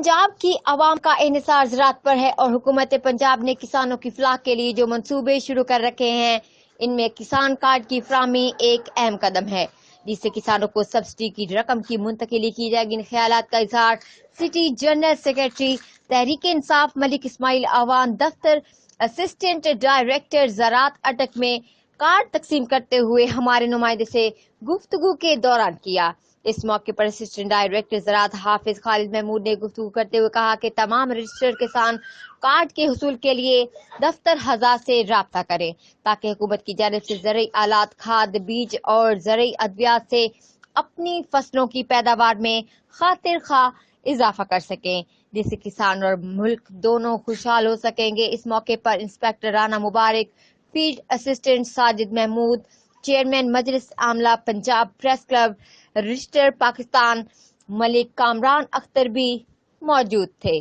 पंजाब की आवाम का इन्हिसार ज़राअत पर है और हुकूमत पंजाब ने किसानों की फलाह के लिए जो मंसूबे शुरू कर रखे हैं, इनमें किसान कार्ड की फराहमी एक अहम कदम है, जिससे किसानों को सब्सिडी की रकम की मुंतकिली की जाएगी। इन ख्यालात का इजहार city general secretary Tehreek Insaf Malik Ismail आवान दफ्तर असिस्टेंट डायरेक्टर ज़राअत अटक में कार्ड तकसीम करते हुए हमारे नुमाइंदे से गुफ्तगू के दौरान किया। इस मौके पर असिस्टेंट डायरेक्टर ज़राअत हाफिज खालिद महमूद ने गुफ्तगू करते हुए कहा कि तमाम रजिस्टर्ड किसान कार्ड के हुसूल के लिए दफ्तर हज़ार से राब्ता करें ताकि हुकूमत की जानिब से ज़रई आलात, खाद, बीज और ज़रई अद्वियात से अपनी फसलों की पैदावार में खातिर खा इजाफा कर सकें, जिससे किसान और मुल्क दोनों खुशहाल हो सकेंगे। इस मौके पर inspector Rana Mubarak, field assistant Sajid Mahmood, chairman मजलिस आमला Punjab press club register Pakistan Malik Kamran Akhtar भी मौजूद थे।